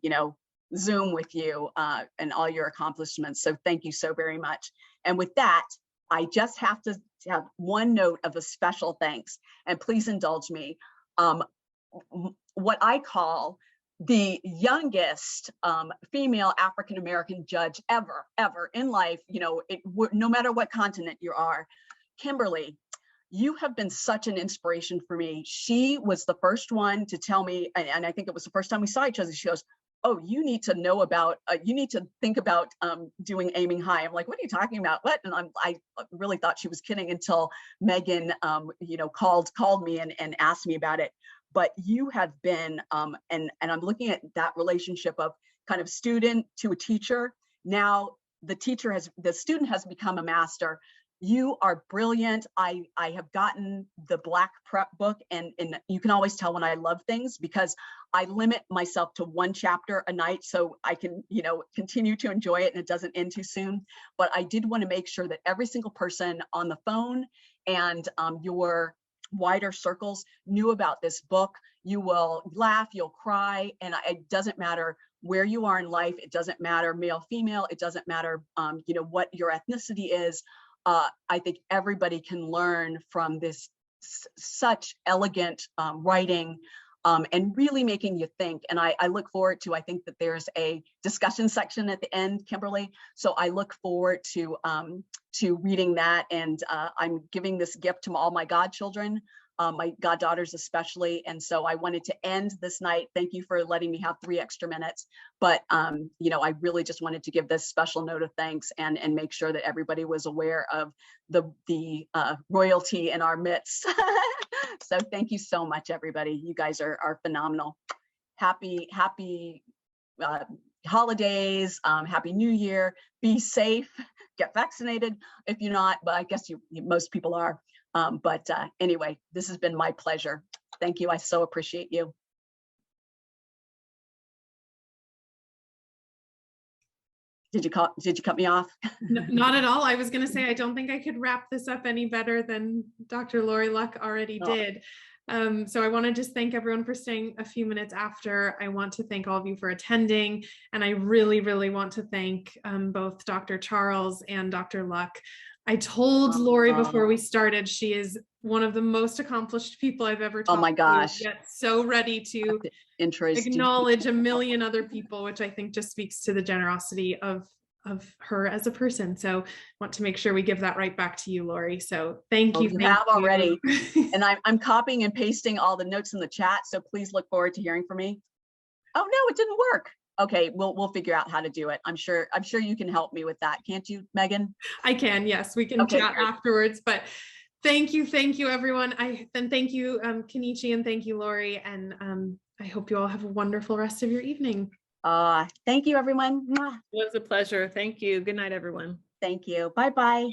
Zoom with you, and all your accomplishments. So thank you so very much. And with that, I just have to have one note of a special thanks, and please indulge me. What I call the youngest female African-American judge ever in life, no matter what continent you are. Kimberly, you have been such an inspiration for me. She was the first one to tell me, and I think it was the first time we saw each other, she goes, oh, you need to know about, you need to think about doing Aiming High. I'm like, what are you talking about? What? And I really thought she was kidding until Megan, called me and asked me about it. But you have been, and I'm looking at that relationship of kind of student to a teacher. Now the student has become a master. You are brilliant. I have gotten the Black Prep book, and you can always tell when I love things because I limit myself to one chapter a night so I can, continue to enjoy it and it doesn't end too soon. But I did want to make sure that every single person on the phone and your wider circles knew about this book. You will laugh, you'll cry, and it doesn't matter where you are in life. It doesn't matter male, female. It doesn't matter, what your ethnicity is. I think everybody can learn from this such elegant writing, and really making you think. And I look forward to, I think that there's a discussion section at the end, Kimberly. So I look forward to reading that. And I'm giving this gift to all my godchildren, my goddaughters especially. And so I wanted to end this night. Thank you for letting me have 3 extra minutes. But, you know, I really just wanted to give this special note of thanks and make sure that everybody was aware of the royalty in our midst. So thank you so much, everybody. You guys are phenomenal. Happy holidays, Happy New Year. Be safe, get vaccinated if you're not, but I guess most people are. But anyway, this has been my pleasure. Thank you. I so appreciate you. Did you cut me off? No, not at all. I was going to say, I don't think I could wrap this up any better than Dr. Lori Luck already did. So I want to just thank everyone for staying a few minutes after. I want to thank all of you for attending. And I really, really want to thank both Dr. Charles and Dr. Luck. I told Lori before we started, she is one of the most accomplished people I've ever talked to. Oh my gosh. Yet so ready to acknowledge a million other people, which I think just speaks to the generosity of her as a person. So I want to make sure we give that right back to you, Lori. So thank you. You have already. And I'm copying and pasting all the notes in the chat. So please look forward to hearing from me. Oh no, it didn't work. Okay, we'll figure out how to do it. I'm sure you can help me with that. Can't you, Megan? I can, yes, we can chat afterwards, but thank you everyone. Then thank you, Kenichi, and thank you, Lori. And I hope you all have a wonderful rest of your evening. Thank you, everyone. It was a pleasure. Thank you. Good night, everyone. Thank you. Bye-bye.